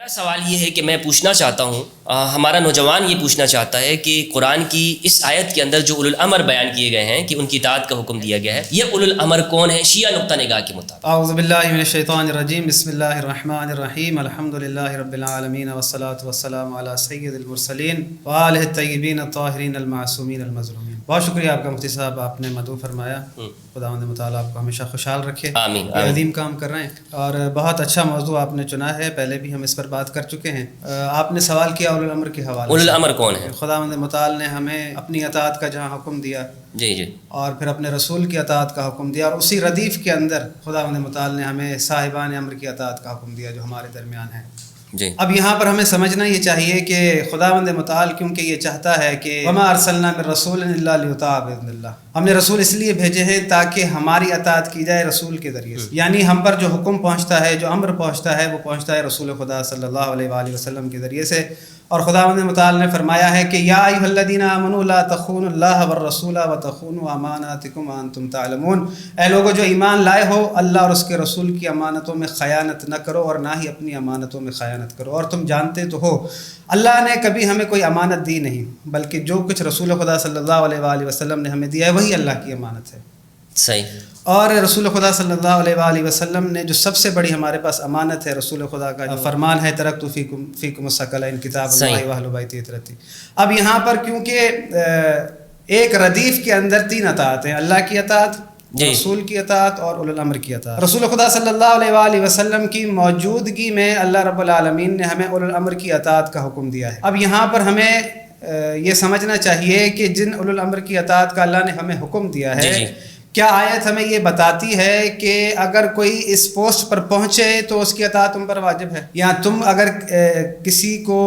میرا سوال یہ ہے کہ میں پوچھنا چاہتا ہوں، ہمارا نوجوان یہ پوچھنا چاہتا ہے کہ قرآن کی اس آیت کے اندر جو اولو الامر بیان کیے گئے ہیں کہ ان کی اطاعت کا حکم دیا گیا ہے، یہ اولو الامر کون ہے شیعہ نقطہ نگاہ کے مطابق؟ اعوذ باللہ من الشیطان الرجیم، بسم اللہ الرحمن الرحیم، الحمدللہ رب العالمین والصلاة والسلام علی سید المرسلین وآلہ الطیبین الطاہرین المعصومین المظلومین۔ بہت شکریہ آپ کا مفتی صاحب، آپ نے مدعو فرمایا، خداوند متعالی آپ کو ہمیشہ خوشحال رکھے، آمین یہ عظیم کام کر رہے ہیں اور بہت اچھا موضوع آپ نے چنا ہے، پہلے بھی ہم اس پر بات کر چکے ہیں۔ آپ نے سوال کیا اولو الامر کے حوالے اولو الامر کون ہے؟ خداوند متعال نے ہمیں اپنی اطاعت کا جہاں حکم دیا جی اور پھر اپنے رسول کی اطاعت کا حکم دیا، اور اسی ردیف کے اندر خداوند متعال نے ہمیں صاحبان امر کی اطاعت کا حکم دیا جو ہمارے درمیان ہیں۔ جی اب یہاں پر ہمیں سمجھنا یہ چاہیے کہ خداوند متعال کیونکہ یہ چاہتا ہے کہ وما ارسلنا من رسول الا لیطاع باذن اللہ، ہم نے رسول اس لیے بھیجے ہیں تاکہ ہماری اطاعت کی جائے رسول کے ذریعے سے، یعنی ہم پر جو حکم پہنچتا ہے، جو امر پہنچتا ہے، وہ پہنچتا ہے رسول خدا صلی اللہ علیہ وآلہ وسلم کے ذریعے سے۔ اور خداوند متعال نے فرمایا ہے کہ یا ایھا الذین آمنوا لا تخونوا اللہ والرسول وتخونوا اماناتکم وانتم تعلمون، اے لوگو جو ایمان لائے ہو، اللہ اور اس کے رسول کی امانتوں میں خیانت نہ کرو اور نہ ہی اپنی امانتوں میں خیانت کرو، اور تم جانتے تو ہو اللہ نے کبھی ہمیں کوئی امانت دی نہیں، بلکہ جو کچھ رسول خدا صلی اللہ علیہ وآلہ وسلم نے ہمیں دیا ہے وہی اللہ کی امانت ہے۔ صحیح۔ اور رسول خدا صلی اللہ علیہ وآلہ وسلم نے جو سب سے بڑی ہمارے پاس امانت ہے، رسول خدا کا جو فرمان ہے ترکت فیکم الثقلین کتاب اللہ واہل بیت اطرتی۔ اب یہاں پر کیونکہ ایک ردیف کے اندر تین اطاعت ہیں، اللہ کی اطاعت، رسول کی اطاعت اور اولو الامر کی اطاعت۔ رسول خدا صلی اللہ علیہ وآلہ وسلم کی موجودگی میں اللہ رب العالمین نے ہمیں اولو الامر کی اطاعت کا حکم دیا ہے۔ اب یہاں پر ہمیں یہ سمجھنا چاہیے کہ جن اولو الامر کی اطاعت کا اللہ نے ہمیں حکم دیا ہے، کیا آیت ہمیں یہ بتاتی ہے کہ اگر کوئی اس پوسٹ پر پہنچے تو اس کی اطاعت تم پر واجب ہے، یا تم اگر کسی کو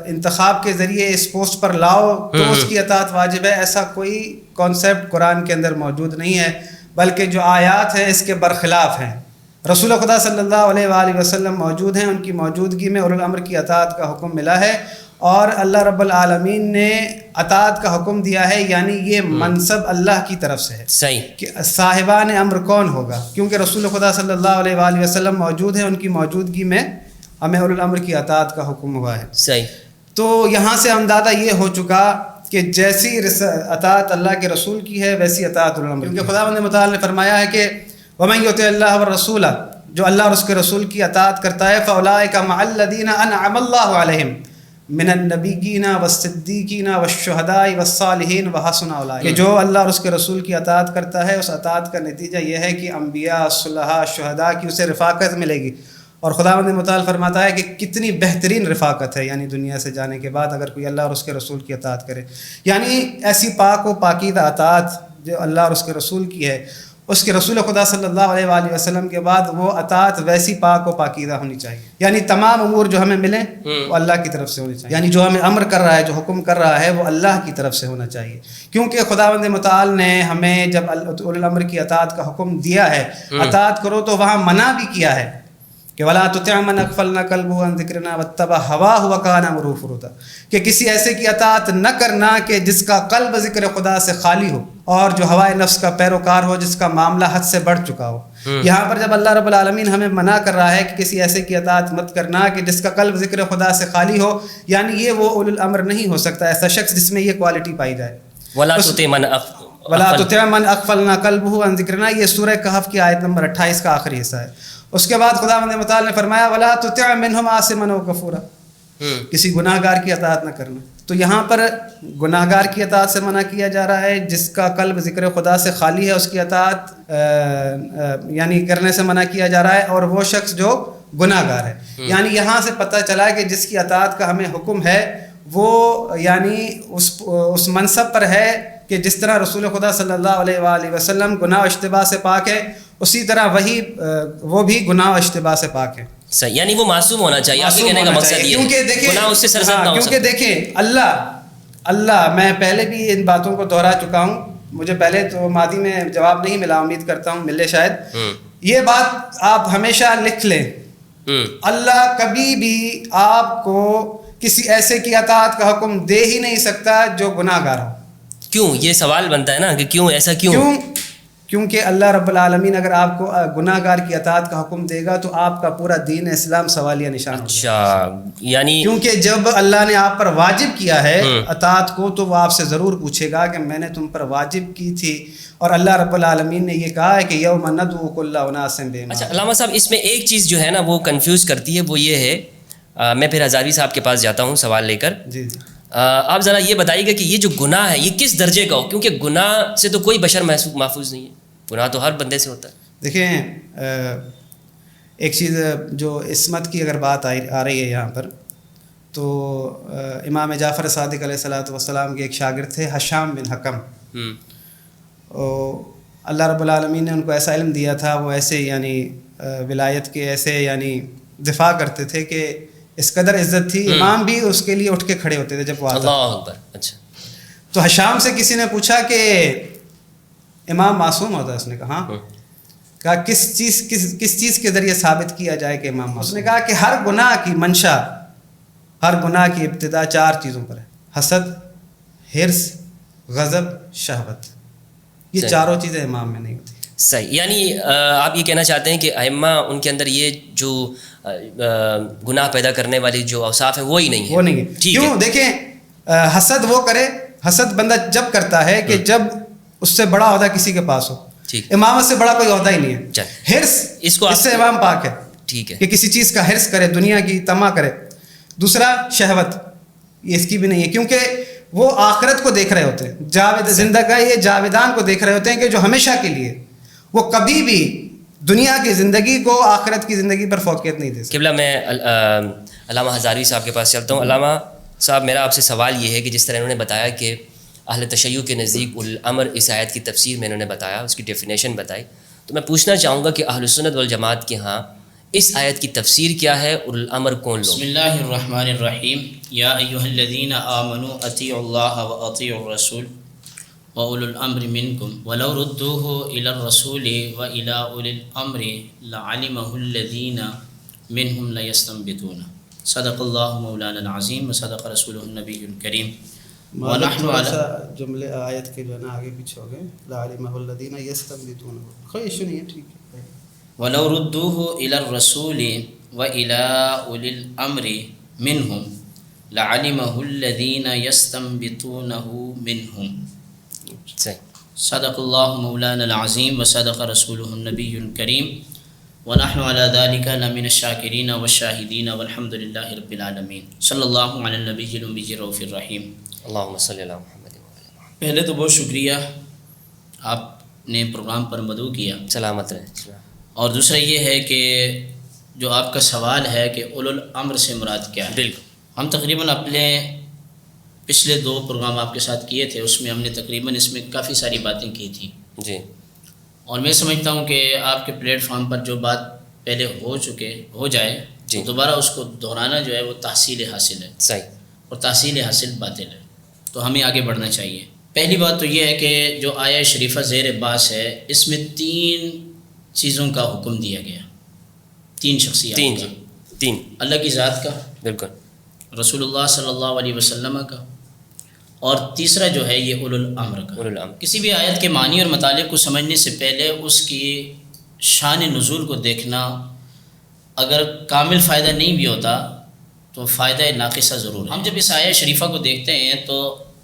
انتخاب کے ذریعے اس پوسٹ پر لاؤ تو اس کی اطاعت واجب ہے؟ ایسا کوئی کانسیپٹ قرآن کے اندر موجود نہیں ہے، بلکہ جو آیات ہیں اس کے برخلاف ہیں۔ رسول خدا صلی اللہ علیہ وآلہ وسلم موجود ہیں، ان کی موجودگی میں اولو الامر کی اطاعت کا حکم ملا ہے، اور اللہ رب العالمین نے اطاعت کا حکم دیا ہے، یعنی یہ منصب اللہ کی طرف سے ہے۔ صحیح کہ صاحبان امر کون ہوگا، کیونکہ رسول خدا صلی اللہ علیہ وآلہ وسلم موجود ہیں، ان کی موجودگی میں ہمیں اولو الامر کی اطاعت کا حکم ہوا ہے۔ صحیح۔ تو یہاں سے اندازہ یہ ہو چکا کہ جیسی اطاعت اللہ کے رسول کی ہے ویسی اطاعت اولو الامر، کیونکہ خداوند متعال نے فرمایا ہے کہ ومن یطع اللہ والرسول، جو اللہ اور اس کے رسول کی اطاعت کرتا ہے، فاولئک مع الذین انعم اللہ علیہم من النبیین والصدیقین والشہداء والصالحین وحسن اولئک، کہ جو اللہ اور اس کے رسول کی اطاعت کرتا ہے، اس اطاعت کا نتیجہ یہ ہے کہ انبیاء، صلحاء، شہداء کی اسے رفاقت ملے گی۔ اور خداوند متعال فرماتا ہے کہ کتنی بہترین رفاقت ہے، یعنی دنیا سے جانے کے بعد اگر کوئی اللہ اور اس کے رسول کی اطاعت کرے، یعنی ایسی پاک و پاکیزہ اطاعت جو اللہ اور اس کے رسول کی ہے، اس کے رسول خدا صلی اللہ علیہ وآلہ وسلم کے بعد وہ اطاعت ویسی پاک و پاکیزہ ہونی چاہیے، یعنی تمام امور جو ہمیں ملیں وہ اللہ کی طرف سے ہونی چاہیے، یعنی جو ہمیں امر کر رہا ہے، جو حکم کر رہا ہے، وہ اللہ کی طرف سے ہونا چاہیے، کیونکہ خداوند متعال نے ہمیں جب اولو الامر کی اطاعت کا حکم دیا ہے، اطاعت کرو، تو وہاں منع بھی کیا ہے کہ وَلَا تُطِعْ مَنْ أَغْفَلْنَا قَلْبُهُ عَنْ ذِكْرِنَا وَاتَّبَعَ هَوَاهُ وَكَانَ أَمْرُهُ فُرُطًا، کہ کسی ایسے کی اطاعت نہ کرنا کہ جس کا قلب ذکر خدا سے خالی ہو اور جو ہوائے نفس کا پیروکار ہو، جس کا معاملہ حد سے بڑھ چکا ہو۔ یہاں پر جب اللہ رب العالمین ہمیں منع کر رہا ہے کہ کسی ایسے کی اطاعت مت کرنا کہ جس کا قلب ذکر خدا سے خالی ہو، یعنی یہ وہ اولو الامر نہیں ہو سکتا ایسا شخص جس میں یہ کوالٹی پائی جائے۔ ولا تطع من اغفلنا قلبه عن ذکرنا، یہ سورہ کہف کی آیت نمبر 28 کا آخری حصہ ہے۔ اس کے بعد خداوند متعال نے فرمایا ولا تطع منهم آثما وكفورا، کسی گناہ گار کی اطاعت نہ کرنا۔ تو یہاں پر گناہ گار کی اطاعت سے منع کیا جا رہا ہے، جس کا قلب ذکر خدا سے خالی ہے اس کی اطاعت یعنی کرنے سے منع کیا جا رہا ہے، اور وہ شخص جو گناہ گار ہے، یعنی یہاں سے پتہ چلا کہ جس کی اطاعت کا ہمیں حکم ہے وہ یعنی اس منصب پر ہے کہ جس طرح رسول خدا صلی اللہ علیہ وآلہ وسلم گناہ و اشتباہ سے پاک ہے، اسی طرح وہ بھی گناہ و اشتباہ سے پاک ہے۔ صحیح، یعنی وہ معصوم ہونا چاہیے، آپ کے کہنے کا مقصد یہ ہے گناہ اس سے سرزد نہ ہو۔ کیونکہ دیکھیں اللہ میں پہلے بھی ان باتوں کو دہرا چکا ہوں، مجھے پہلے تو ماضی میں جواب نہیں ملا، امید کرتا ہوں ملے شاید۔ یہ بات آپ ہمیشہ لکھ لیں، اللہ کبھی بھی آپ کو کسی ایسے کی اطاعت کا حکم دے ہی نہیں سکتا جو گناہ گار ہو۔ کیوں؟ یہ سوال بنتا ہے نا کہ کیوں ایسا کیوں؟ کیونکہ اللہ رب العالمین اگر آپ کو گناہ گار کی اطاعت کا حکم دے گا تو آپ کا پورا دین اسلام سوالیہ نشان ہو جائے گا. اچھا یعنی کیونکہ جب اللہ نے آپ پر واجب کیا ہے اطاعت کو تو وہ آپ سے ضرور پوچھے گا کہ میں نے تم پر واجب کی تھی. اور اللہ رب العالمین نے یہ کہا ہے کہ یوم ندعو کل اناس بإمامہم. اچھا علامہ صاحب اس میں ایک چیز جو ہے نا وہ کنفیوز کرتی ہے، وہ یہ ہے میں پھر ہزاروی صاحب کے پاس جاتا ہوں سوال لے کر. جی جی آپ ذرا یہ بتائیے گا کہ یہ جو گناہ ہے یہ کس درجے کا ہو، کیونکہ گناہ سے تو کوئی بشر محفوظ نہیں ہے، گناہ تو ہر بندے سے ہوتا ہے. دیکھیں ایک چیز جو عصمت کی اگر بات آ رہی ہے یہاں پر، تو امام جعفر صادق علیہ الصلوۃ والسلام کے ایک شاگرد تھے حشام بن حکم. اللہ رب العالمین نے ان کو ایسا علم دیا تھا، وہ ایسے یعنی ولایت کے ایسے یعنی دفاع کرتے تھے کہ اس قدر عزت تھی، امام بھی اس کے لیے اٹھ کے کھڑے ہوتے تھے جب وہ آتا. اللہ اکبر. اچھا تو حشام سے کسی نے پوچھا کہ امام معصوم ہوتا ہے؟ اس نے کہا ہاں. کہا کس چیز کے ذریعے ثابت کیا جائے کہ امام معصوم؟ اس نے کہا کہ ہر گناہ کی منشا، ہر گناہ کی ابتدا 4 چیزوں پر ہے: حسد، حرص، غضب، شہوت. یہ چاروں چیزیں امام میں نہیں ہوتی. صحیح. یعنی آپ یہ کہنا چاہتے ہیں کہ ائمہ ان کے اندر یہ جو گناہ پیدا کرنے والی جو اوصاف ہیں وہی نہیں ہے. وہ نہیں ہے. کیوں؟ دیکھیں حسد وہ کرے، حسد بندہ جب کرتا ہے کہ جب اس سے بڑا عہدہ کسی کے پاس ہو. امامت سے بڑا کوئی عہدہ ہی نہیں ہے. حرص، اس سے امام پاک ہے. ٹھیک ہے کہ کسی چیز کا حرص کرے، دنیا کی طمع کرے. دوسرا شہوت، یہ اس کی بھی نہیں ہے کیونکہ وہ آخرت کو دیکھ رہے ہوتے ہیں. زندگی یہ جاویدان کو دیکھ رہے ہوتے ہیں کہ جو ہمیشہ کے لیے، وہ کبھی بھی دنیا کی زندگی کو آخرت کی زندگی پر فوقیت نہیں دے سکتے. قبلہ میں علامہ ہزاروی صاحب کے پاس چلتا ہوں. علامہ صاحب میرا آپ سے سوال یہ ہے کہ جس طرح انہوں نے بتایا کہ اہل تشیع کے نزدیک الامر اس آیت کی تفسیر میں انہوں نے بتایا، اس کی ڈیفینیشن بتائی، تو میں پوچھنا چاہوں گا کہ اہل سنت والجماعت کے ہاں اس آیت کی تفسیر کیا ہے اور الامر کون لوگ؟ بسم اللہ الرحمن الرحیم. یا ایھا الذین آمنوا اطیعوا اللہ واطیعوا الرسول واولی الامر منکم ولو ردوہ الی الرسول والی اولی الامر لعلمہ الذین منہم لیستنبطون. صدق اللہ مولانا العظیم وصدق رسولہ النبی الکریم. ونحن علی جملے آیت کے جو ہے نا آگے پیچھے ہو گئے، لعلمہ الذین یستنبطون. کوئی ایشو نہیں ہے، ٹھیک ہے. وَلَوْ رُدُّوهُ إِلَى الرَّسُولِ وَإِلَىٰ أُولِي الْأَمْرِ مِنْهُمْ لَعَلِمَهُ الَّذِينَ يَسْتَنبِطُونَهُ مِنْهُمْ. صدق اللہ مولانا العظیم وصدق رسولہ النبی الکریم. ونحن على ذلك لمن الشاکرین والشاہدین والحمد للہ رب العالمین. صلی اللہ علی النبی الأمی الرؤوف الرحیم. اللہم صلی علی محمد. پہلے تو بہت شکریہ، آپ نے پروگرام پر مدعو کیا، سلامت رہے. اور دوسرا یہ ہے کہ جو آپ کا سوال ہے کہ اولو الامر سے مراد کیا ہے. بالکل. ہم تقریباً اپنے پچھلے 2 پروگرام آپ کے ساتھ کیے تھے، اس میں ہم نے تقریباً اس میں کافی ساری باتیں کی تھیں. جی. اور میں سمجھتا ہوں کہ آپ کے پلیٹ فارم پر جو بات پہلے ہو جائے جی، تو دوبارہ اس کو دہرانا جو ہے وہ تحصیل حاصل ہے. صحیح. اور تحصیل حاصل باطل ہے، تو ہمیں آگے بڑھنا چاہیے. پہلی بات تو یہ ہے کہ جو آیہ شریفہ زیر بحث ہے، اس میں 3 چیزوں کا حکم دیا گیا. 3 شخصیات کا. 3 اللہ کی ذات کا، بالکل، رسول اللہ صلی اللہ علیہ وسلم کا، اور تیسرا جو ہے یہ اولو الامر کا. کسی بھی آیت کے معنی اور مطالب کو سمجھنے سے پہلے اس کی شان نزول کو دیکھنا اگر کامل فائدہ نہیں بھی ہوتا تو فائدہ ناقصہ ضرور ہے. ہم جب اس آیہ شریفہ کو دیکھتے ہیں تو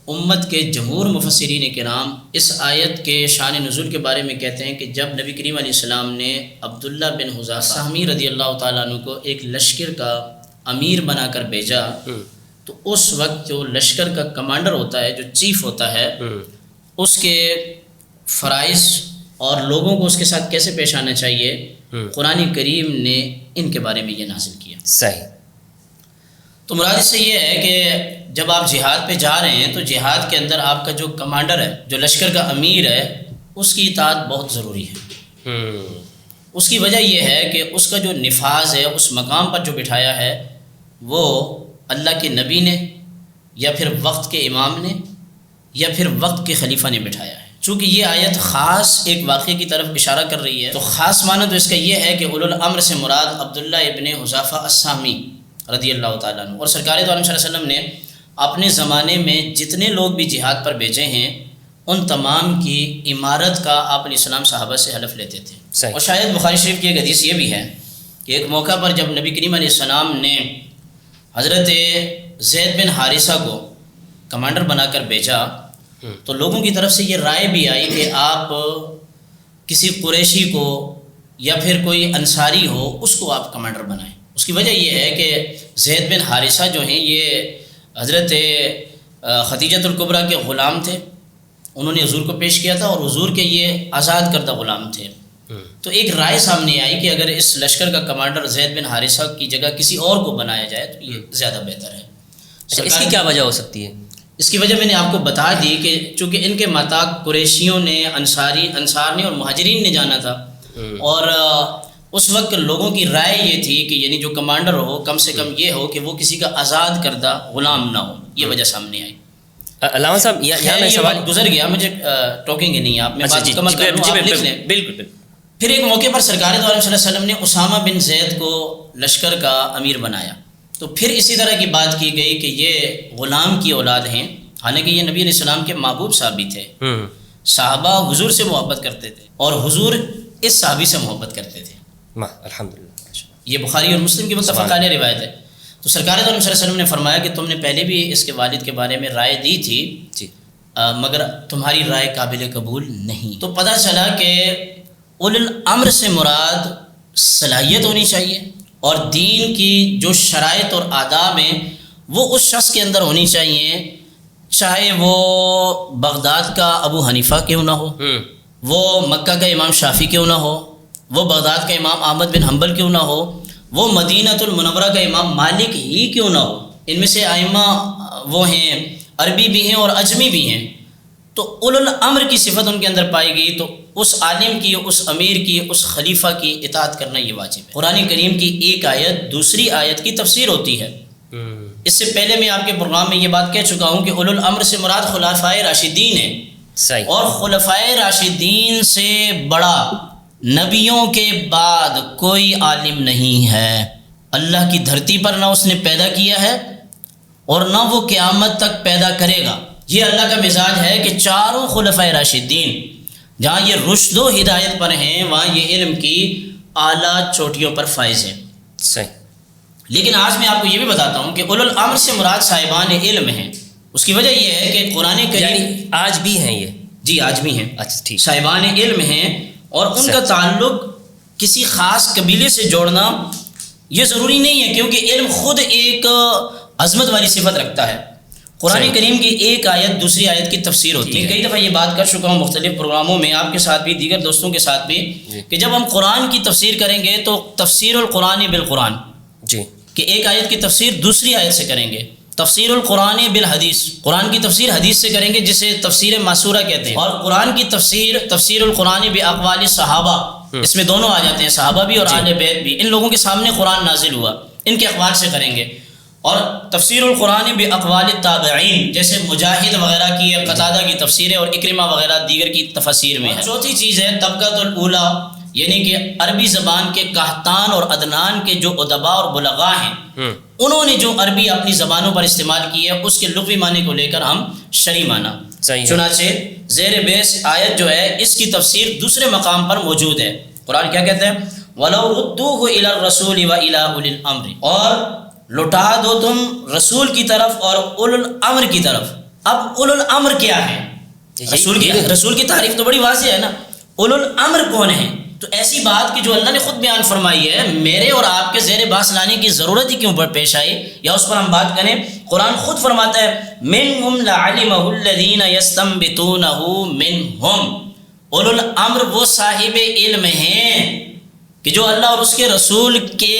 امت کے جمہور مفسرین کرام اس آیت کے شان نزول کے بارے میں کہتے ہیں کہ جب نبی کریم علیہ السلام نے عبداللہ بن حذافہ سہمی رضی اللہ تعالیٰ عنہ کو ایک لشکر کا امیر بنا کر بھیجا، تو اس وقت جو لشکر کا کمانڈر ہوتا ہے، جو چیف ہوتا ہے، اس کے فرائض اور لوگوں کو اس کے ساتھ کیسے پیش آنا چاہیے، قرآن کریم نے ان کے بارے میں یہ نازل کیا. صحیح. تو مراد اس سے یہ ہے کہ جب آپ جہاد پہ جا رہے ہیں تو جہاد کے اندر آپ کا جو کمانڈر ہے، جو لشکر کا امیر ہے، اس کی اطاعت بہت ضروری ہے. اس کی وجہ یہ ہے کہ اس کا جو نفاذ ہے، اس مقام پر جو بٹھایا ہے، وہ اللہ کے نبی نے یا پھر وقت کے امام نے یا پھر وقت کے خلیفہ نے بٹھایا ہے. چونکہ یہ آیت خاص ایک واقعے کی طرف اشارہ کر رہی ہے، تو خاص معنی تو اس کا یہ ہے کہ اولو الامر سے مراد عبداللہ ابن حذافہ السہمی رضی اللہ تعالیٰ عنہ. اور سرکار دو عالم صلی اللہ علیہ وسلم نے اپنے زمانے میں جتنے لوگ بھی جہاد پر بھیجے ہیں، ان تمام کی امارت کا آپ علیہ السلام صحابہ سے حلف لیتے تھے. صحیح. اور شاید بخاری شریف کی ایک حدیث یہ بھی ہے کہ ایک موقع پر جب نبی کریم علیہ السلام نے حضرت زید بن حارثہ کو کمانڈر بنا کر بھیجا تو لوگوں کی طرف سے یہ رائے بھی آئی کہ آپ کسی قریشی کو یا پھر کوئی انصاری ہو اس کو آپ کمانڈر بنائیں. اس کی وجہ یہ ہے کہ زید بن حارثہ جو ہیں یہ حضرت خدیجۃ الکبریٰ کے غلام تھے. انہوں نے حضور کو پیش کیا تھا اور حضور کے یہ آزاد کردہ غلام تھے. تو ایک رائے سامنے آئی کہ اگر اس لشکر کا کمانڈر زید بن حارثہ کی جگہ کسی اور کو بنایا جائے تو یہ زیادہ بہتر ہے. اس کی کیا وجہ ہو سکتی ہے؟ اس کی وجہ میں نے آپ کو بتا دی کہ چونکہ ان کے ماتاق قریشیوں نے انصار نے اور مہاجرین نے جانا تھا اور اس وقت لوگوں کی رائے یہ تھی کہ یعنی جو کمانڈر ہو کم سے کم یہ ہو کہ وہ کسی کا آزاد کردہ غلام نہ ہو. یہ وجہ سامنے آئی. علامہ صاحب یہاں میں سوال گزر گیا, مجھے ٹوکیں گے نہیں آپ, میں بات مکمل کر لوں, آپ لکھ لیں. بالکل. پھر ایک موقع پر سرکار دو عالم صلی اللہ علیہ وسلم نے اسامہ بن زید کو لشکر کا امیر بنایا. تو پھر اسی طرح کی بات کی گئی کہ یہ غلام کی اولاد ہیں, حالانکہ یہ نبی علیہ السلام کے محبوب صحابی تھے. صحابہ حضور سے محبت کرتے تھے اور حضور اس صحابی سے محبت کرتے تھے. الحمدللہ. یہ بخاری اور مسلم کی متفق علیہ روایت ہے. تو سرکار دو عالم صلی اللہ علیہ وسلم نے فرمایا کہ تم نے پہلے بھی اس کے والد کے بارے میں رائے دی تھی جی, مگر تمہاری رائے قابل قبول نہیں. تو پتہ چلا کہ اولو الامر سے مراد صلاحیت ہونی چاہیے اور دین کی جو شرائط اور آداب ہیں وہ اس شخص کے اندر ہونی چاہیے, چاہے وہ بغداد کا ابو حنیفہ کیوں نہ ہو, وہ مکہ کا امام شافعی کیوں نہ ہو, وہ بغداد کا امام احمد بن حنبل کیوں نہ ہو, وہ مدینۃ المنورہ کا امام مالک ہی کیوں نہ ہو. ان میں سے ائمہ وہ ہیں عربی بھی ہیں اور عجمی بھی ہیں. تو اولو الامر کی صفت ان کے اندر پائی گئی تو اس عالم کی, اس امیر کی, اس خلیفہ کی اطاعت کرنا یہ واجب ہے. قرآن کریم کی ایک آیت دوسری آیت کی تفسیر ہوتی ہے. اس سے پہلے میں آپ کے پروگرام میں یہ بات کہہ چکا ہوں کہ اولو الامر سے مراد خلفائے راشدین ہیں. صحیح. اور خلفائے راشدین سے بڑا نبیوں کے بعد کوئی عالم نہیں ہے. اللہ کی دھرتی پر نہ اس نے پیدا کیا ہے اور نہ وہ قیامت تک پیدا کرے گا. یہ اللہ کا مزاج ہے کہ چاروں خلفائے راشدین جہاں یہ رشد و ہدایت پر ہیں وہاں یہ علم کی اعلیٰ چوٹیوں پر فائز ہیں. صحیح. لیکن آج میں آپ کو یہ بھی بتاتا ہوں کہ اولو الامر سے مراد صاحبان علم ہیں. اس کی وجہ یہ ہے کہ قرآن کریم یعنی آج بھی ہیں یہ؟ جی آج بھی ہیں. اچھا ٹھیک. صاحبان علم ہیں اور ان کا تعلق کسی خاص قبیلے سے جوڑنا یہ ضروری نہیں ہے کیونکہ علم خود ایک عظمت والی صفت رکھتا ہے. قرآن کریم کی ایک آیت دوسری آیت کی تفسیر ہوتی ہے. کئی دفعہ یہ بات کر چکا ہوں مختلف پروگراموں میں آپ کے ساتھ بھی دیگر دوستوں کے ساتھ بھی کہ جب ہم قرآن کی تفسیر کریں گے تو تفسیر القرآن بالقرآن جی کہ ایک آیت کی تفسیر دوسری آیت سے کریں گے. تفسیر القرآن بالحدیث, قرآن کی تفسیر حدیث سے کریں گے جسے تفسیر معصورہ کہتے ہیں. اور قرآن کی تفسیر تفسیر القرآن باقوال صحابہ, اس میں دونوں آ جاتے ہیں, صحابہ بھی اور اہل بیت بھی. ان لوگوں کے سامنے قرآن نازل ہوا, ان کے اقوال سے کریں گے. اور تفسیر القرآن باقوال التابعین جیسے مجاہد وغیرہ کی, قتادہ کی تفسیر ہے اور اکرمہ وغیرہ دیگر کی تفاسیر میں ہے. چوتھی چیز ہے طبقۃ الاولیٰ, یعنی کہ عربی زبان کے قحطان اور عدنان کے جو ادباء اور بلغاء ہیں انہوں نے جو عربی اپنی زبانوں پر استعمال کی ہے اس کے لغوی معنی کو لے کر ہم شرعی معنی. چنانچہ زیر بیس آیت جو ہے اس کی تفسیر دوسرے مقام پر موجود ہے. قرآن کیا کہتے ہیں؟ وَلَوْ رُدُّوهُ إِلَى الرَّسُولِ وَإِلَىٰ أُولِي الْأَمْرِ, اور لوٹا دو تم رسول کی طرف اور اولو الامر کی طرف. اب اولو الامر کیا ہے؟ رسول کی تعریف تو بڑی واضح ہے نا. اولو الامر کون ہیں؟ تو ایسی بات کہ جو اللہ نے خود بیان فرمائی ہے میرے اور آپ کے زیر بحث لانے کی ضرورت ہی کیوں پیش آئی یا اس پر ہم بات کریں. قرآن خود فرماتا ہے منہم لعلمہ الذین یستنبطونہ منہم, اولو الامر وہ صاحب علم ہیں کہ جو اللہ اور اس کے رسول کے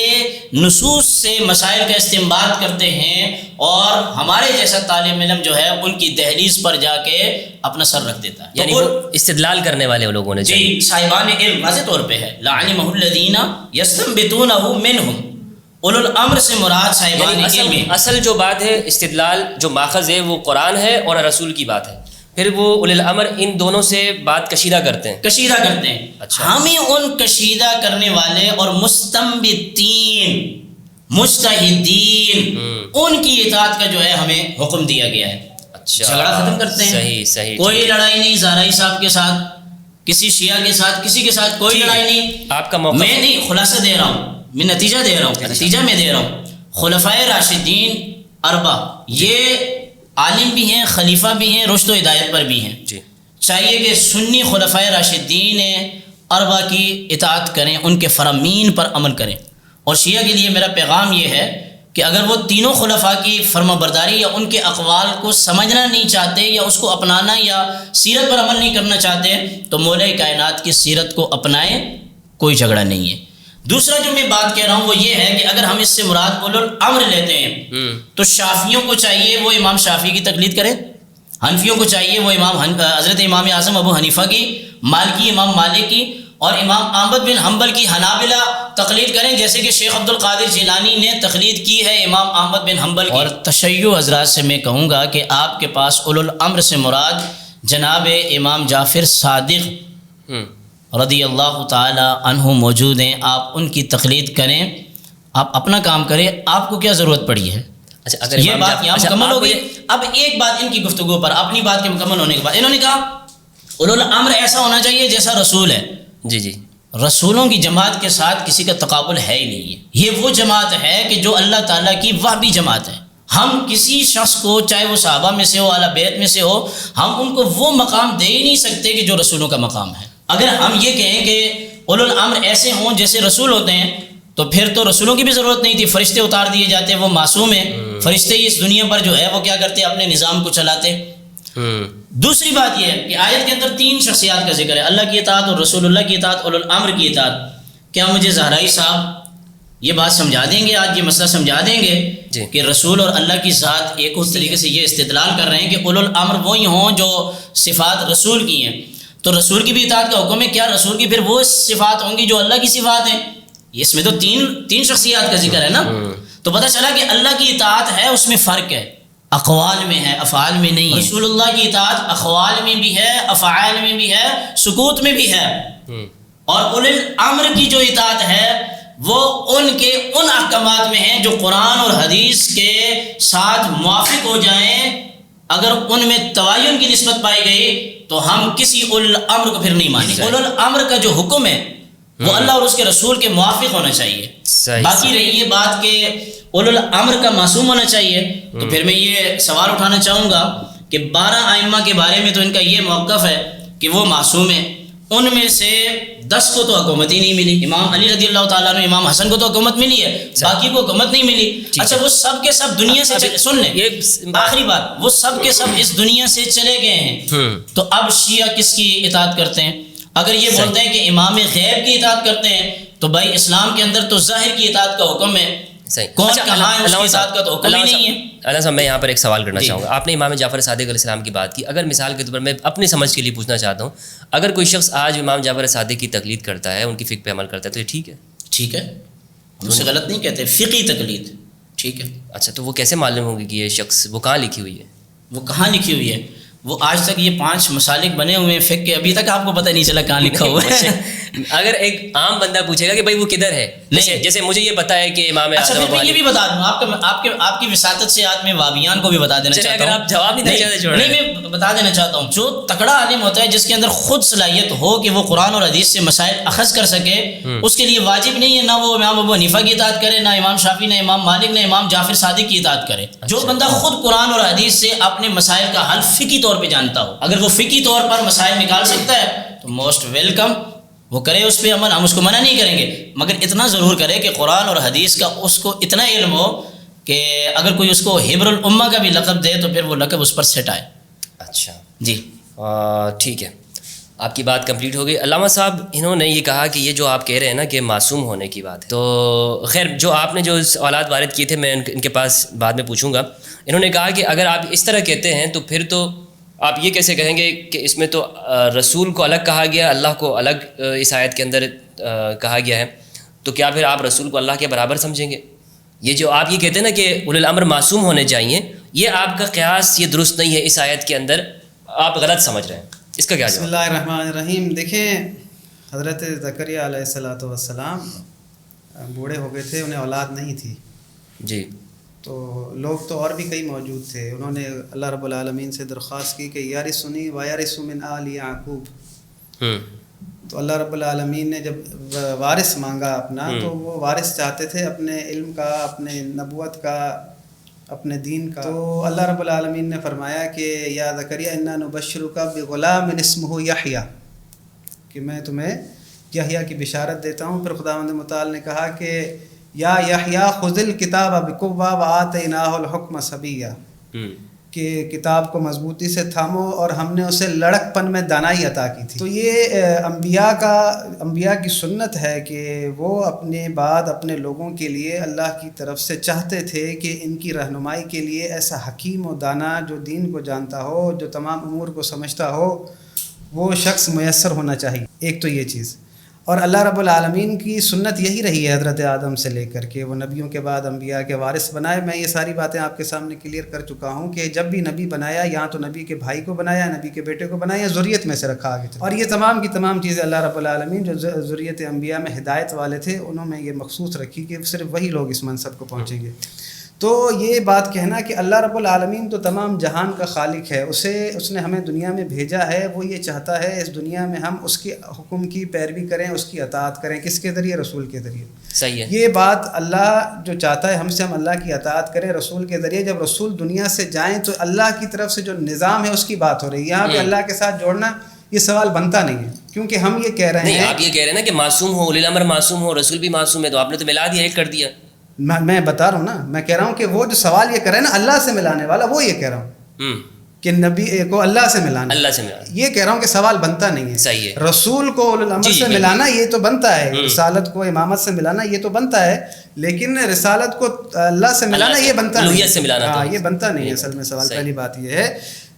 نصوص سے مسائل کا استنباط کرتے ہیں اور ہمارے جیسا طالب علم جو ہے ان کی دہلیز پر جا کے اپنا سر رکھ دیتا ہے. یعنی استدلال کرنے والے لوگوں نے جی صاحبان علم واضح طور پہ ہے لعلمہ الذین یستنبطونہ منہم, اولو الامر سے مراد صاحبان علم ہے. اصل جو بات ہے استدلال جو ماخذ ہے وہ قرآن ہے اور رسول کی بات ہے, پھر وہ اولی الامر ان دونوں سے بات کشیدہ کرتے ہیں. اچھا. ہمیں ان کشیدہ کرنے والے اور مستنبطین مجتہدین ان کی اطاعت کا جو ہے ہمیں حکم دیا گیا ہے. اچھا، جھگڑا ختم کرتے ہیں. صحیح صحیح. کوئی لڑائی نہیں زہرائی صاحب کے ساتھ، کسی شیعہ کے ساتھ، کسی کے ساتھ کوئی لڑائی نہیں. آپ کا موقع میں نہیں خلاصہ دے رہا ہوں، میں نتیجہ دے رہا ہوں، نتیجہ میں دے رہا ہوں. خلفائے راشدین اربع یہ عالم بھی ہیں، خلیفہ بھی ہیں، رشد و ہدایت پر بھی ہیں. جی. چاہیے کہ سنی خلفائے راشدین اربع کی اطاعت کریں، ان کے فرامین پر عمل کریں. اور شیعہ کے لیے میرا پیغام یہ ہے کہ اگر وہ تینوں خلفاء کی فرما برداری یا ان کے اقوال کو سمجھنا نہیں چاہتے یا اس کو اپنانا یا سیرت پر عمل نہیں کرنا چاہتے تو مولا کائنات کی سیرت کو اپنائیں، کوئی جھگڑا نہیں ہے. دوسرا جو میں بات کہہ رہا ہوں وہ یہ ہے کہ اگر ہم اس سے مراد اولو الامر لیتے ہیں تو شافعیوں کو چاہیے وہ امام شافعی کی تقلید کریں، حنفیوں کو چاہیے وہ حضرت امام اعظم ابو حنیفہ کی، مالکی امام مالک کی، اور امام احمد بن حنبل کی حنابلہ تقلید کریں جیسے کہ شیخ عبد القادر جیلانی نے تقلید کی ہے امام احمد بن حنبل کی. اور تشیع حضرات سے میں کہوں گا کہ آپ کے پاس اولو الامر سے مراد جناب امام جعفر صادق رضی اللہ تعالی عنہ موجود ہیں، آپ ان کی تقلید کریں، آپ اپنا کام کریں، آپ کو کیا ضرورت پڑی ہے. اچھا اگر یہ بات یہاں مکمل ہو گئی. اب ایک بات ان کی گفتگو پر اپنی بات کے مکمل ہونے کے بعد انہوں نے کہا اولو الامر ایسا ہونا چاہیے جیسا رسول ہے. جی جی. رسولوں کی جماعت کے ساتھ کسی کا تقابل ہے ہی نہیں ہے. یہ وہ جماعت ہے کہ جو اللہ تعالیٰ کی وہابی جماعت ہے. ہم کسی شخص کو چاہے وہ صحابہ میں سے ہو، اہل بیت میں سے ہو، ہم ان کو وہ مقام دے ہی نہیں سکتے کہ جو رسولوں کا مقام ہے. اگر ہم یہ کہیں کہ اولو الامر ایسے ہوں جیسے رسول ہوتے ہیں تو پھر تو رسولوں کی بھی ضرورت نہیں تھی، فرشتے اتار دیے جاتے، وہ معصوم ہیں. فرشتے ہی اس دنیا پر جو ہے وہ کیا کرتے، اپنے نظام کو چلاتے. دوسری بات یہ ہے کہ آیت کے اندر 3 شخصیات کا ذکر ہے، اللہ کی اطاعت اور رسول اللہ کی اطاعت، اولو الامر کی اطاعت. کیا مجھے زہرائی صاحب یہ بات سمجھا دیں گے، آج یہ مسئلہ سمجھا دیں گے کہ رسول اور اللہ کی ذات ایک اس طریقے سے یہ استدلال کر رہے ہیں کہ اولو الامر وہی ہوں جو صفات رسول کی ہیں، تو رسول کی بھی اطاعت کا حکم ہے، کیا رسول کی پھر وہ صفات ہوں گی جو اللہ کی صفات ہیں؟ اس میں تو تین شخصیات کا ذکر ہے نا. تو پتہ چلا کہ اللہ کی اطاعت ہے، اس میں فرق ہے، اقوال میں ہے، افعال میں نہیں ہے. رسول اللہ کی اطاعت اقوال میں بھی ہے، افعال میں بھی ہے، سکوت میں بھی ہے. اور اولو الامر کی جو اطاعت ہے وہ ان کے ان احکامات میں ہیں جو قرآن اور حدیث کے ساتھ موافق ہو جائیں. اگر ان میں تعین کی نسبت پائی گئی تو ہم کسی اولو الامر کو پھر نہیں مانیں گے. اولو الامر کا جو حکم ہے وہ اللہ اور اس کے رسول کے موافق ہونا چاہیے. باقی رہی یہ بات کہ اولو الامر کا معصوم ہونا چاہیے، تو پھر میں یہ سوال اٹھانا چاہوں گا کہ 12 ائمہ کے بارے میں تو ان کا یہ موقف ہے کہ وہ معصوم ہیں. ان میں سے 10 کو تو حکومت ہی نہیں ملی. امام علی رضی اللہ تعالیٰ عنہ، امام حسن کو تو حکومت ملی ہے، باقی کو حکومت نہیں ملی. اچھا وہ سب کے سب دنیا سے سن لیں، یہ آخری بات، وہ سب کے سب اس دنیا سے چلے گئے ہیں. تو اب شیعہ کس کی اطاعت کرتے ہیں؟ اگر یہ بولتے ہیں کہ امام غیب کی اطاعت کرتے ہیں تو بھائی اسلام کے اندر تو ظاہر کی اطاعت کا حکم ہے، کون کہاں ہے اس کی اطاعت کا تو حکم ہی نہیں ہے. اللہ صاحب میں یہاں پر ایک سوال کرنا چاہوں گا. آپ نے امام جعفر صادق علیہ السلام کی بات کی، اگر مثال کے طور پر میں اپنی سمجھ کے لیے پوچھنا چاہتا ہوں، اگر کوئی شخص آج امام جعفر صادق کی تقلید کرتا ہے، ان کی فقہ پہ عمل کرتا ہے، تو یہ ٹھیک ہے؟ ٹھیک ہے، ہم اسے غلط نہیں کہتے، فقہی تقلید ٹھیک ہے. اچھا تو وہ کیسے معلوم ہوگی کہ یہ شخص وہ کہاں لکھی ہوئی ہے؟ وہ کہاں لکھی ہوئی ہے؟ وہ آج تک یہ 5 مسالک بنے ہوئے ہیں فقہ کے، ابھی تک آپ کو پتہ نہیں چلا کہاں لکھا ہوا ہے. اگر ایک عام بندہ پوچھے گا کہ بھائی وہ کدھر ہے، جیسے مجھے یہ پتا ہے کہ امام اچھا پھر میں یہ بھی بتا دوں آپ کی وساطت سے آج میں وابیان کو بھی بتا دینا چاہتا ہوں. اگر آپ جواب نہیں دینا چاہتے نہیں میں بتا دینا چاہتا ہوں، جو تکڑا عالم ہوتا ہے جس کے اندر خود صلاحیت ہو کہ وہ قرآن اور حدیث سے مسائل اخذ کر سکے، اس کے لیے واجب نہیں ہے نہ وہ امام ابو حنیفہ کی اطاعت کرے، نہ امام شافعی، نہ امام مالک، نہ امام جعفر صادق کی اطاعت کرے. جو بندہ خود قرآن اور حدیث سے اپنے مسائل کا حل فقہی طور پہ جانتا ہو، اگر وہ فقہی طور پر مسائل نکال سکتا ہے تو موسٹ ویلکم، وہ کرے اس پہ عمل، ہم اس کو منع نہیں کریں گے. مگر اتنا ضرور کرے کہ قرآن اور حدیث کا اس کو اتنا علم ہو کہ اگر کوئی اس کو حبر الامہ کا بھی لقب دے تو پھر وہ لقب اس پر سیٹ آئے. اچھا جی ٹھیک ہے، آپ کی بات کمپلیٹ ہو گئی. علامہ صاحب انہوں نے یہ کہا کہ یہ جو آپ کہہ رہے ہیں نا کہ معصوم ہونے کی بات ہے، تو خیر جو آپ نے جو سوالات وارد کیے تھے میں ان کے پاس بعد میں پوچھوں گا. انہوں نے کہا کہ اگر آپ اس طرح کہتے ہیں تو پھر تو آپ یہ کیسے کہیں گے کہ اس میں تو رسول کو الگ کہا گیا، اللہ کو الگ اس آیت کے اندر کہا گیا ہے، تو کیا پھر آپ رسول کو اللہ کے برابر سمجھیں گے؟ یہ جو آپ یہ کہتے ہیں نا کہ اولو الامر معصوم ہونے چاہیے، یہ آپ کا قیاس یہ درست نہیں ہے، اس آیت کے اندر آپ غلط سمجھ رہے ہیں، اس کا کیا جواب؟ بسم اللہ الرحمن الرحیم. دیکھیں حضرت زکریا علیہ السلام بوڑھے ہو گئے تھے، انہیں اولاد نہیں تھی. جی. تو لوگ تو اور بھی کئی موجود تھے، انہوں نے اللہ رب العالمین سے درخواست کی کہ یارثنی ویرث من آل یعقوب، تو اللہ رب العالمین نے جب وارث مانگا اپنا تو وہ وارث چاہتے تھے اپنے علم کا، اپنے نبوت کا، اپنے دین کا. تو اللہ رب العالمین نے فرمایا کہ یا زکریا انا نبشرک بغلام اسمہ یحییٰ، کہ میں تمہیں یحییٰ کی بشارت دیتا ہوں. پھر خداوند متعال نے کہا کہ یا یحییٰ خذ الکتاب بقوۃ وآتیناہ الحکم صبیّا، کہ کتاب کو مضبوطی سے تھامو اور ہم نے اسے لڑک پن میں دانائی عطا کی تھی. تو یہ انبیاء کی سنت ہے کہ وہ اپنے بعد اپنے لوگوں کے لیے اللہ کی طرف سے چاہتے تھے کہ ان کی رہنمائی کے لیے ایسا حکیم و دانا جو دین کو جانتا ہو، جو تمام امور کو سمجھتا ہو، وہ شخص میسر ہونا چاہیے. ایک تو یہ چیز. اور اللہ رب العالمین کی سنت یہی رہی ہے حضرت آدم سے لے کر کے وہ نبیوں کے بعد انبیاء کے وارث بنائے. میں یہ ساری باتیں آپ کے سامنے کلیئر کر چکا ہوں کہ جب بھی نبی بنایا یا تو نبی کے بھائی کو بنایا، نبی کے بیٹے کو بنایا، ذریت میں سے رکھا آگے. اور یہ تمام کی تمام چیزیں اللہ رب العالمین جو ذریت انبیاء میں ہدایت والے تھے انہوں نے یہ مخصوص رکھی کہ صرف وہی لوگ اس منصب کو پہنچیں گے. تو یہ بات کہنا کہ اللہ رب العالمین تو تمام جہان کا خالق ہے، اس نے ہمیں دنیا میں بھیجا ہے، وہ یہ چاہتا ہے اس دنیا میں ہم اس کے حکم کی پیروی کریں، اس کی اطاعت کریں. کس کے ذریعے؟ رسول کے ذریعے. صحیح ہے. یہ بات اللہ جو چاہتا ہے ہم سے، ہم اللہ کی اطاعت کریں رسول کے ذریعے. جب رسول دنیا سے جائیں تو اللہ کی طرف سے جو نظام ہے اس کی بات ہو رہی ہے. یہاں پہ اللہ کے ساتھ جوڑنا یہ سوال بنتا نہیں ہے، کیونکہ ہم یہ کہہ رہے ہیں. آپ یہ کہہ رہے ہیں نا کہ معصوم ہو، اولی الامر معصوم ہو، رسول بھی معصوم ہے، تو آپ نے تو ملا دیا، ایک کر دیا. میں بتا رہا ہوں نا، میں کہہ رہا ہوں کہ وہ جو سوال یہ کر رہے ہیں نا اللہ سے ملانے والا، وہ یہ کہہ رہا ہوں کہ نبی کو اللہ سے ملانا، اللہ سے ملانا، یہ کہہ رہا ہوں کہ سوال بنتا نہیں ہے. صحیح ہے. رسول کو اولو الامر سے ملانا یہ تو بنتا ہے، رسالت کو امامت سے ملانا یہ تو بنتا ہے، لیکن رسالت کو اللہ سے ملانا یہ بنتا نہیں، سے ملانا یہ بنتا نہیں ہے. اصل میں سوال پہلی بات یہ ہے.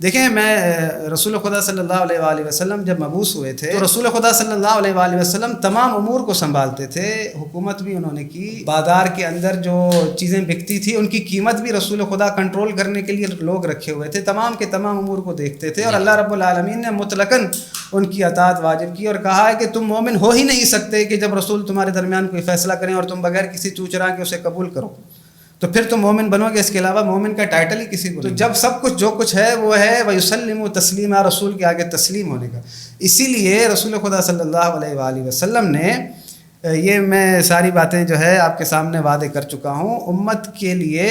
دیکھیں، میں رسول خدا صلی اللہ علیہ وآلہ وسلم جب مبعوث ہوئے تھے تو رسول خدا صلی اللہ علیہ وآلہ وسلم تمام امور کو سنبھالتے تھے. حکومت بھی انہوں نے کی، بازار کے اندر جو چیزیں بکتی تھی ان کی قیمت بھی رسول خدا کنٹرول کرنے کے لیے لوگ رکھے ہوئے تھے، تمام کے تمام امور کو دیکھتے تھے. اور اللہ رب العالمین نے مطلقاً ان کی اطاعت واجب کی اور کہا ہے کہ تم مومن ہو ہی نہیں سکتے کہ جب رسول تمہارے درمیان کوئی فیصلہ کریں اور تم بغیر کسی چوچرا کے اسے قبول کرو تو پھر تم مومن بنو گے. اس کے علاوہ مومن کا ٹائٹل ہی کسی کو نہیں. تو جب سب کچھ جو کچھ ہے وہ ہے وَيُسَلِّمُ تسلیمہ، رسول کے آگے تسلیم ہونے کا. اسی لیے رسول خدا صلی اللہ علیہ وآلہ وسلم نے یہ میں ساری باتیں جو ہے آپ کے سامنے واضح کر چکا ہوں، امت کے لیے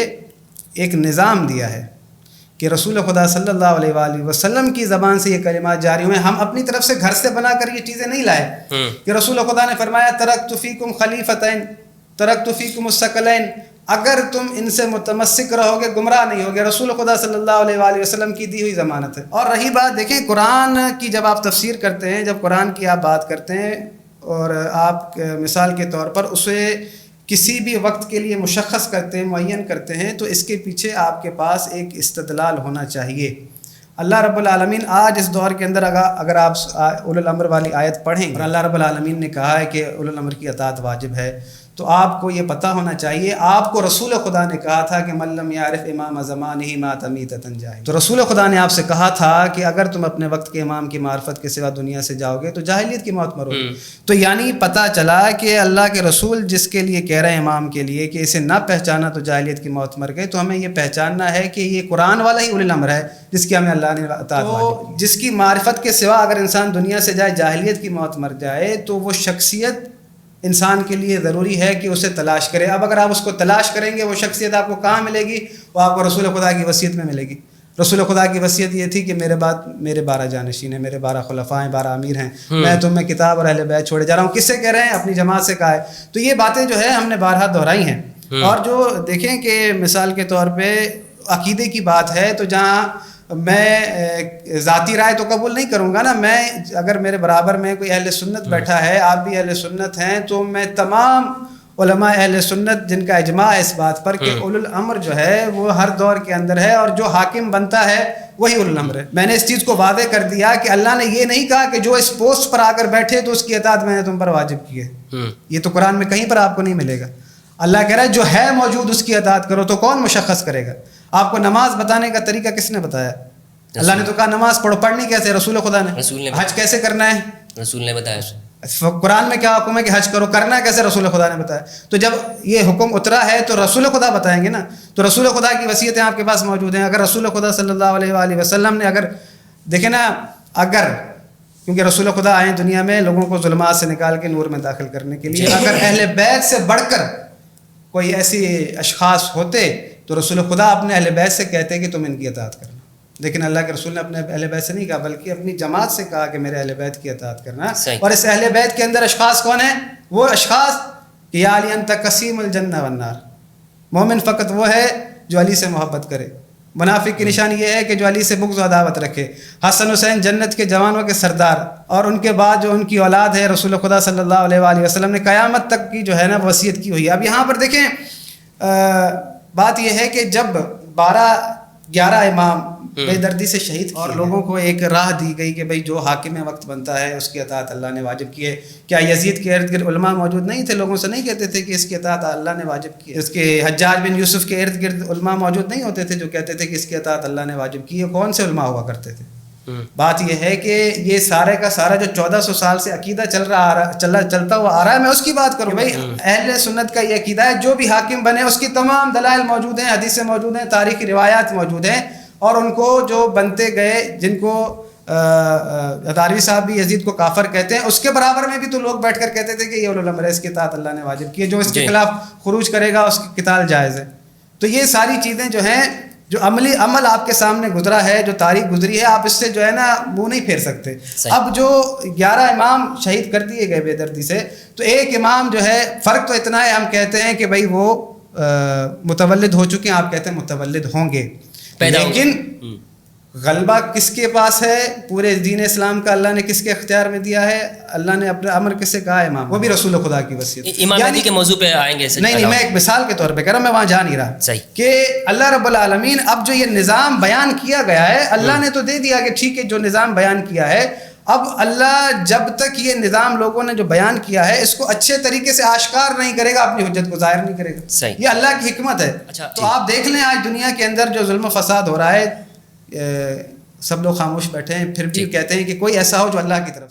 ایک نظام دیا ہے کہ رسول خدا صلی اللہ علیہ وآلہ وسلم کی زبان سے یہ کلمات جاری ہوئے. ہم اپنی طرف سے گھر سے بنا کر یہ چیزیں نہیں لائے کہ رسول خدا نے فرمایا ترکت فیکم خلیفتین، ترکت فیکم الثقلین، اگر تم ان سے متمسک رہو گے گمراہ نہیں ہوگے. رسول خدا صلی اللہ علیہ وآلہ وسلم کی دی ہوئی ضمانت ہے. اور رہی بات، دیکھیں قرآن کی جب آپ تفسیر کرتے ہیں، جب قرآن کی آپ بات کرتے ہیں اور آپ مثال کے طور پر اسے کسی بھی وقت کے لیے مشخص کرتے ہیں، معین کرتے ہیں، تو اس کے پیچھے آپ کے پاس ایک استدلال ہونا چاہیے. اللہ رب العالمین آج اس دور کے اندر اگر آپ اولو الامر والی آیت پڑھیں اور اللہ رب العالمین نے کہا ہے کہ اولو الامر کی اطاعت واجب ہے، تو آپ کو یہ پتہ ہونا چاہیے آپ کو رسول خدا نے کہا تھا کہ من لم یعرف امام زمانہ مات میتۃ جاہل. تو رسول خدا نے آپ سے کہا تھا کہ اگر تم اپنے وقت کے امام کی معرفت کے سوا دنیا سے جاؤ گے تو جاہلیت کی موت مرو گے. تو یعنی پتہ چلا کہ اللہ کے رسول جس کے لیے کہہ رہے ہیں امام کے لیے کہ اسے نہ پہچانا تو جاہلیت کی موت مر گئے. تو ہمیں یہ پہچاننا ہے کہ یہ قرآن والا ہی اولی الامر ہے جس کی ہمیں اللہ نے اطاعت واجب کی. جس کی معرفت کے سوا اگر انسان دنیا سے جائے جاہلیت کی موت مر جائے تو وہ شخصیت انسان کے لیے ضروری ہے کہ اسے تلاش کرے. اب اگر آپ اس کو تلاش کریں گے وہ شخصیت آپ کو کہاں ملے گی؟ وہ آپ کو رسول خدا کی وصیت میں ملے گی. رسول خدا کی وصیت یہ تھی کہ میرے بعد میرے 12 جانشین ہیں، میرے 12 خلفاء ہیں، 12 امیر ہیں، میں تمہیں کتاب اور اہل بیت چھوڑے جا رہا ہوں. کس سے کہہ رہے ہیں؟ اپنی جماعت سے کہا ہے. تو یہ باتیں جو ہے ہم نے بارہا دہرائی ہیں. اور جو دیکھیں کہ مثال کے طور پہ عقیدے کی بات ہے تو جہاں میں ذاتی رائے تو قبول نہیں کروں گا نا. میں اگر میرے برابر میں کوئی اہل سنت بیٹھا ہے، آپ بھی اہل سنت ہیں، تو میں تمام علماء اہل سنت جن کا اجماع ہے اس بات پر کہ اولو الامر جو ہے وہ ہر دور کے اندر ہے اور جو حاکم بنتا ہے وہی اولو الامر ہے. میں نے اس چیز کو واضح کر دیا کہ اللہ نے یہ نہیں کہا کہ جو اس پوسٹ پر آ کر بیٹھے تو اس کی اطاعت میں نے تم پر واجب کی ہے. یہ تو قرآن میں کہیں پر آپ کو نہیں ملے گا. اللہ کہہ رہا ہے جو ہے موجود اس کی اطاعت کرو. تو کون مشخص کرے گا؟ آپ کو نماز بتانے کا طریقہ کس نے بتایا؟ اللہ نے تو کہا نماز پڑھو. پڑھنی کیسے؟ رسول خدا نے. حج کیسے کرنا ہے؟ رسول نے بتایا. قرآن میں کیا حکم ہے کہ حج کرو، کرنا کیسے رسول خدا نے بتایا. تو جب یہ حکم اترا ہے تو رسول خدا بتائیں گے نا. تو رسول خدا کی وصیتیں آپ کے پاس موجود ہیں. اگر رسول خدا صلی اللہ علیہ وآلہ وسلم نے اگر دیکھیں نا، اگر کیونکہ رسول خدا آئے دنیا میں لوگوں کو ظلمات سے نکال کے نور میں داخل کرنے کے لیے، اگر اہل بیت سے بڑھ کر کوئی ایسی اشخاص ہوتے تو رسول خدا اپنے اہل بیت سے کہتے کہ تم ان کی اطاعت کرنا. لیکن اللہ کے رسول نے اپنے اہل بیت سے نہیں کہا، بلکہ اپنی جماعت سے کہا کہ میرے اہل بیت کی اطاعت کرنا. اور اس اہل بیت کے اندر اشخاص کون ہیں؟ وہ اشخاص کہ یا علی انت قسیم الجنہ والنار. مومن فقط وہ ہے جو علی سے محبت کرے. منافق کی نشانی یہ ہے کہ جو علی سے بغض و عداوت رکھے. حسن حسین جنت کے جوانوں کے سردار، اور ان کے بعد جو ان کی اولاد ہے، رسول خدا صلی اللہ علیہ وآلہ وسلم نے قیامت تک کی جو ہے نا وصیت کی ہوئی ہے. اب یہاں پر دیکھیں بات یہ ہے کہ جب 11 امام بے دردی سے شہید اور لوگوں کو ایک راہ دی گئی کہ بھئی جو حاکم وقت بنتا ہے اس کی اطاعت اللہ نے واجب کی ہے. کیا یزید کے ارد گرد علماء موجود نہیں تھے؟ لوگوں سے نہیں کہتے تھے کہ اس کی اطاعت اللہ نے واجب کی ہے؟ اس کے حجاج بن یوسف کے ارد گرد علماء موجود نہیں ہوتے تھے جو کہتے تھے کہ اس کی اطاعت اللہ نے واجب کی ہے؟ کون سے علماء ہوا کرتے تھے؟ بات یہ ہے کہ یہ سارے کا سارا جو 1400 سال سے عقیدہ چلتا ہوا آ رہا ہے، میں اس کی بات کروں. بھائی اہل سنت کا یہ عقیدہ ہے جو بھی حاکم بنے اس کی تمام دلائل موجود ہیں، حدیثیں موجود ہیں، تاریخی روایات موجود ہیں، اور ان کو جو بنتے گئے، جن کو ہداروی صاحب بھی یزید کو کافر کہتے ہیں، اس کے برابر میں بھی تو لوگ بیٹھ کر کہتے تھے کہ یہ اولو الامر ہے، اس کی اطاعت اللہ نے واجب کی ہے، جو اس کے خلاف خروج کرے گا اس کی قتال جائز ہے. تو یہ ساری چیزیں جو ہیں، جو عمل آپ کے سامنے گزرا ہے، جو تاریخ گزری ہے، آپ اس سے جو ہے نا منہ نہیں پھیر سکتے. اب جو 11 امام شہید کر دیے گئے بے دردی سے، تو ایک امام جو ہے، فرق تو اتنا ہے، ہم کہتے ہیں کہ بھائی وہ متولد ہو چکے ہیں، آپ کہتے ہیں متولد ہوں گے، لیکن غلبہ کس کے پاس ہے؟ پورے دین اسلام کا اللہ نے کس کے اختیار میں دیا ہے؟ اللہ نے اپنا امر کس سے کہا ہے؟ امام، وہ بھی رسول خدا کی وصیت. امام مہدی کے موضوع پہ آئیں گے؟ نہیں، میں ایک مثال کے طور پہ کہہ رہا ہوں، میں وہاں جا نہیں رہا کہ اللہ رب العالمین اب جو یہ نظام بیان کیا گیا ہے، اللہ نے تو دے دیا کہ ٹھیک ہے جو نظام بیان کیا ہے، اب اللہ جب تک یہ نظام لوگوں نے جو بیان کیا ہے اس کو اچھے طریقے سے آشکار نہیں کرے گا، اپنی حجت کو ظاہر نہیں کرے گا. یہ اللہ کی حکمت ہے. تو آپ دیکھ لیں آج دنیا کے اندر جو ظلم و فساد ہو رہا ہے، سب لوگ خاموش بیٹھے ہیں، پھر بھی کہتے ہیں کہ کوئی ایسا ہو جو اللہ کی طرف